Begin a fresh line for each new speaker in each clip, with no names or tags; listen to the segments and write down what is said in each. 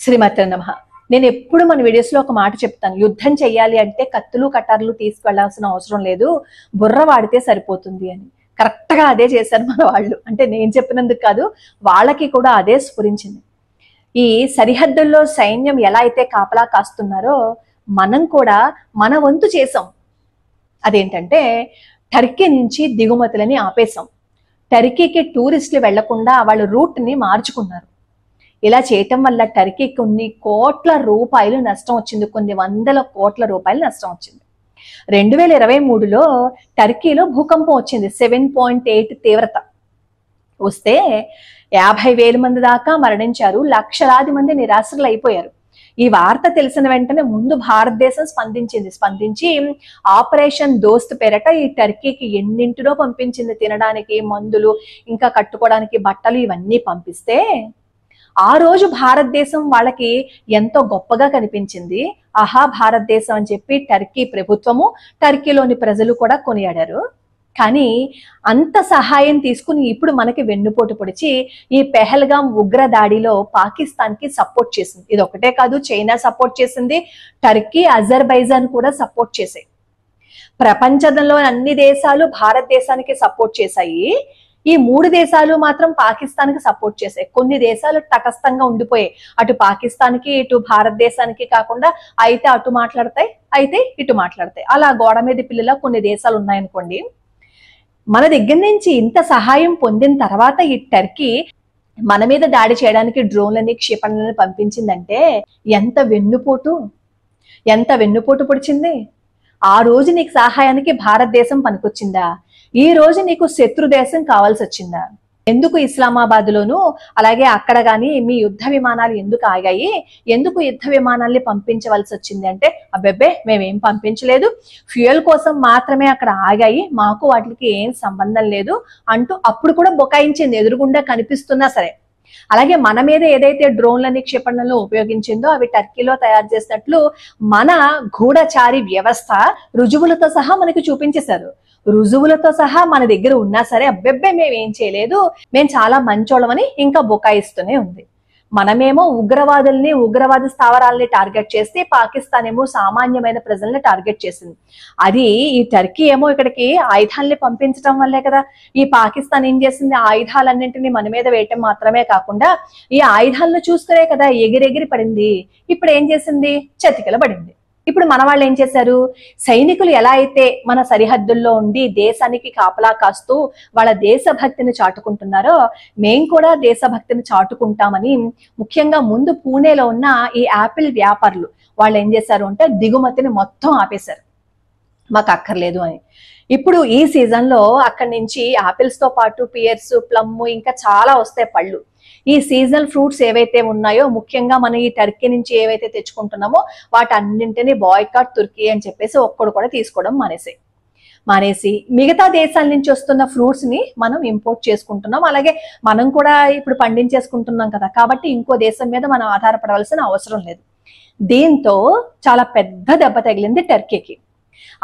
శ్రీమతే నమః. నేను ఎప్పుడు మన వీడియోస్ లో ఒక మాట చెప్తాను, యుద్ధం చెయ్యాలి అంటే కత్తులు కటార్లు తీసుకెళ్లాల్సిన అవసరం లేదు, బుర్ర వాడితే సరిపోతుంది అని. కరెక్ట్ గా అదే చేశారు మన వాళ్ళు. అంటే నేను చెప్పినందుకు కాదు, వాళ్ళకి కూడా అదే స్ఫురించింది. ఈ సరిహద్దుల్లో సైన్యం ఎలా అయితే కాపలా కాస్తున్నారో మనం కూడా మన వంతు చేసాం. అదేంటంటే టర్కీ నుంచి దిగుమతులని ఆపేశాం. టర్కీకి టూరిస్టులు వెళ్లకుండా వాళ్ళ రూట్ ని మార్చుకున్నారు. ఇలా చేయటం వల్ల టర్కీ కొన్ని కోట్ల రూపాయలు నష్టం వచ్చింది, కొన్ని వందల కోట్ల రూపాయలు నష్టం వచ్చింది. 2023లో టర్కీలో భూకంపం వచ్చింది, 7.8 తీవ్రత వస్తే 50,000 మంది దాకా మరణించారు, లక్షలాది మంది నిరాశ్రలు అయిపోయారు. ఈ వార్త తెలిసిన వెంటనే ముందు భారతదేశం స్పందించి ఆపరేషన్ దోస్త్ పేరట ఈ టర్కీకి ఎన్నింటినో పంపించింది, తినడానికి మందులు, ఇంకా కట్టుకోవడానికి బట్టలు, ఇవన్నీ పంపిస్తే ఆ రోజు భారతదేశం వాళ్ళకి ఎంతో గొప్పగా కనిపించింది. ఆహా భారతదేశం అని చెప్పి టర్కీ ప్రభుత్వము, టర్కీలోని ప్రజలు కూడా కొనియాడారు. కానీ అంత సహాయం తీసుకుని ఇప్పుడు మనకి వెన్నుపోటు పొడిచి ఈ పెహల్గాం ఉగ్ర దాడిలో పాకిస్తాన్ కి సపోర్ట్ చేసింది. ఇది ఒకటే కాదు, చైనా సపోర్ట్ చేసింది, టర్కీ, అజర్బైజాన్ కూడా సపోర్ట్ చేసాయి. ప్రపంచంలో అన్ని దేశాలు భారతదేశానికి సపోర్ట్ చేశాయి. ఈ 3 దేశాలు మాత్రం పాకిస్తాన్ కి సపోర్ట్ చేశాయి. కొన్ని దేశాలు తటస్థంగా ఉండిపోయాయి, అటు పాకిస్తాన్కి ఇటు భారతదేశానికి కాకుండా అయితే అటు మాట్లాడతాయి, అయితే ఇటు మాట్లాడతాయి. అలా గోడ మీద పిల్లల కొన్ని దేశాలు ఉన్నాయనుకోండి. మన దగ్గర నుంచి ఇంత సహాయం పొందిన తర్వాత ఈ టర్కీ మన మీద దాడి చేయడానికి డ్రోన్లని, క్షిపణులని పంపించిందంటే ఎంత వెన్నుపోటు పొడిచింది. ఆ రోజు నీకు సహాయానికి భారతదేశం పనికొచ్చిందా? ఈ రోజు నీకు శత్రు దేశం కావాల్సి వచ్చిందా? ఎందుకు ఇస్లామాబాద్ లోను అలాగే అక్కడ గాని మీ యుద్ధ విమానాలు ఎందుకు ఆగాయి? ఎందుకు యుద్ధ విమానాల్ని పంపించవలసి వచ్చింది అంటే, అబ్బెబ్బే మేమేం పంపించలేదు, ఫ్యూయల్ కోసం మాత్రమే అక్కడ ఆగాయి, మాకు వాటికి ఏం సంబంధం లేదు అంటూ అప్పుడు కూడా బొకాయించింది, ఎదురుగుండా కనిపిస్తున్నా సరే. అలాగే మన మీద ఏదైతే డ్రోన్లని, క్షిపణులను ఉపయోగించిందో అవి టర్కీలో తయారు చేసినట్లు మన గూఢచారి వ్యవస్థ రుజువులతో సహా మనకి చూపించేశారు. రుజువులతో సహా మన దగ్గర ఉన్నా సరే అబ్బెబ్బే మేమేం చేయలేదు, మేము చాలా మంచోళ్ళమని ఇంకా బుకాయిస్తూనే ఉంది. మనమేమో ఉగ్రవాదుల్ని, ఉగ్రవాద స్థావరాలని టార్గెట్ చేస్తే పాకిస్తాన్ ఏమో సామాన్యమైన ప్రజల్ని టార్గెట్ చేసింది. అది ఈ టర్కీ ఏమో ఇక్కడికి ఆయుధాలని పంపించడం వల్లే కదా. ఈ పాకిస్తాన్ ఏం చేసింది, ఆయుధాలన్నింటినీ మన మీద వేయటం మాత్రమే కాకుండా ఈ ఆయుధాలను చూసుకునే కదా ఎగిరెగిరి పడింది. ఇప్పుడు ఏం చేసింది, చతికిల పడింది. ఇప్పుడు మన వాళ్ళు ఏం చేశారు, సైనికులు ఎలా అయితే మన సరిహద్దుల్లో ఉండి దేశానికి కాపలా కాస్తూ వాళ్ళ దేశభక్తిని చాటుకుంటున్నారో మేం కూడా దేశభక్తిని చాటుకుంటామని ముఖ్యంగా ముందు పూణేలో ఉన్న ఈ యాపిల్ వ్యాపారులు వాళ్ళు ఏం చేశారు అంటే దిగుమతిని మొత్తం ఆపేశారు, మాకు అక్కర్లేదు అని. ఇప్పుడు ఈ సీజన్ లో అక్కడి నుంచి ఆపిల్స్ తో పాటు పియర్స్, ప్లమ్ ఇంకా చాలా వస్తాయి పళ్ళు. ఈ సీజనల్ ఫ్రూట్స్ ఏవైతే ఉన్నాయో ముఖ్యంగా మనం ఈ టర్కీ నుంచి ఏవైతే తెచ్చుకుంటున్నామో వాటన్నింటినీ బాయ్కాట్ తుర్కీ అని చెప్పేసి ఒక్కడు కూడా తీసుకోవడం మానేసి మిగతా దేశాల నుంచి వస్తున్న ఫ్రూట్స్ ని మనం ఇంపోర్ట్ చేసుకుంటున్నాం. అలాగే మనం కూడా ఇప్పుడు పండించేసుకుంటున్నాం కదా, కాబట్టి ఇంకో దేశం మీద మనం ఆధారపడవలసిన అవసరం లేదు. దీంతో చాలా పెద్ద దెబ్బ తగిలింది టర్కీకి.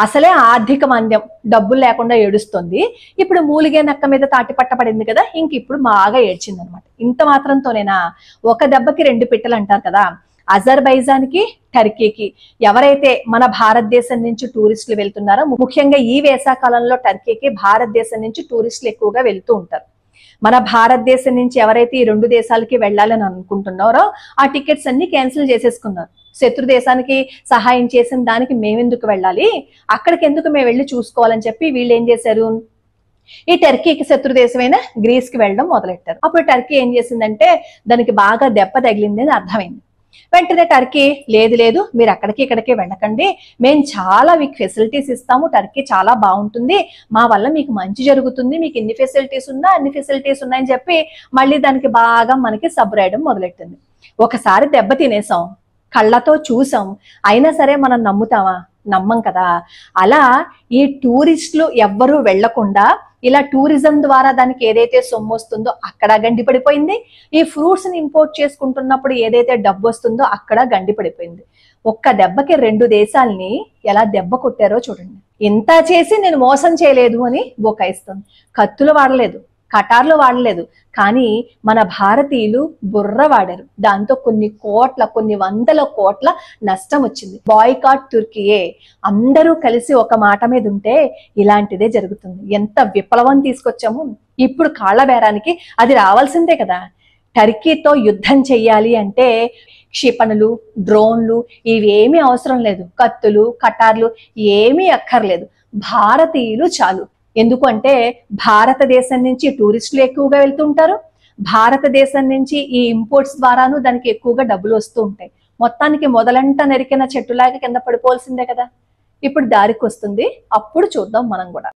అసలే ఆర్థిక మాంద్యం, డబ్బులు లేకుండా ఏడుస్తుంది. ఇప్పుడు మూలిగే నక్క మీద తాటిపట్ట పడింది కదా, ఇంక ఇప్పుడు బాగా ఏడ్చింది అనమాట. ఇంత మాత్రంతోనేనా, ఒక దెబ్బకి 2 పిట్టలు అంటారు కదా. అజర్బైజాన్ కి, టర్కీకి ఎవరైతే మన భారతదేశం నుంచి టూరిస్టులు వెళ్తున్నారో, ముఖ్యంగా ఈ వేసవకాలంలో టర్కీకి భారతదేశం నుంచి టూరిస్టులు ఎక్కువగా వెళ్తూ ఉంటారు. మన భారతదేశం నుంచి ఎవరైతే ఈ 2 దేశాలకి వెళ్ళాలని అనుకుంటున్నారో ఆ టికెట్స్ అన్ని క్యాన్సిల్ చేసేసుకున్నారు. శత్రు దేశానికి సహాయం చేసిన దానికి మేమెందుకు వెళ్ళాలి, అక్కడికి ఎందుకు మేము వెళ్ళి చూసుకోవాలని చెప్పి వీళ్ళు ఏం చేశారు, ఈ టర్కీకి శత్రు దేశమైన గ్రీస్ కి వెళ్ళడం మొదలెట్టారు. అప్పుడు టర్కీ ఏం చేసిందంటే దానికి బాగా దెబ్బ తగిలింది అని అర్థమైంది. వెంటనే టర్కీ లేదు మీరు అక్కడికి ఇక్కడికి వెళ్ళకండి, మేము చాలా మీకు ఫెసిలిటీస్ ఇస్తాము, టర్కీ చాలా బాగుంటుంది, మా వల్ల మీకు మంచి జరుగుతుంది, మీకు ఎన్ని ఫెసిలిటీస్ ఉన్నా అన్ని ఫెసిలిటీస్ ఉన్నాయని చెప్పి మళ్ళీ దానికి బాగా మనకి సబ్ రాయడం మొదలెట్టింది. ఒకసారి దెబ్బ తినేసాం, కళ్ళతో చూసాం, అయినా సరే మనం నమ్ముతామా? నమ్మం కదా. అలా ఈ టూరిస్టులు ఎవ్వరూ వెళ్లకుండా ఇలా టూరిజం ద్వారా దానికి ఏదైతే సొమ్ము వస్తుందో అక్కడ గండి పడిపోయింది. ఈ ఫ్రూట్స్ ని ఇంపోర్ట్ చేసుకుంటున్నప్పుడు ఏదైతే డబ్బు వస్తుందో అక్కడ గండి పడిపోయింది. ఒక్క దెబ్బకి 2 దేశాలని ఎలా దెబ్బ కొట్టారో చూడండి. ఇంత చేసి నేను మోసం చేయలేదు అని బొకాయిస్తుంది. కత్తులు వాడలేదు, ఖటార్లో వాడలేదు, కానీ మన భారతీయులు బుర్ర వాడారు. దాంతో కొన్ని వందల కోట్ల నష్టం వచ్చింది. Boycott Turkiye. అందరూ కలిసి ఒక మాట మీద ఉంటే ఇలాంటిదే జరుగుతుంది. ఎంత విప్లవం తీసుకొచ్చాము. ఇప్పుడు కాళ్ళ బేరానికి అది రావాల్సిందే కదా. టర్కీతో యుద్ధం చెయ్యాలి అంటే క్షిపణులు, డ్రోన్లు ఇవేమీ అవసరం లేదు. కత్తులు, కటార్లు ఏమీ అక్కర్లేదు. భారతీయులు చాలు. ఎందుకు అంటే భారతదేశం నుంచి టూరిస్టులు ఎక్కువగా వెళ్తుంటారు. భారతదేశం నుంచి ఈ ఇంపోర్ట్స్ ద్వారాను దానికి ఎక్కువగా డబ్బులు వస్తూ ఉంటాయి. మొత్తానికి మొదలంట నరికిన చెట్టులాగా కింద పడిపోవాల్సిందే కదా. ఇప్పుడు దారికి వస్తుంది, అప్పుడు చూద్దాం మనం కూడా.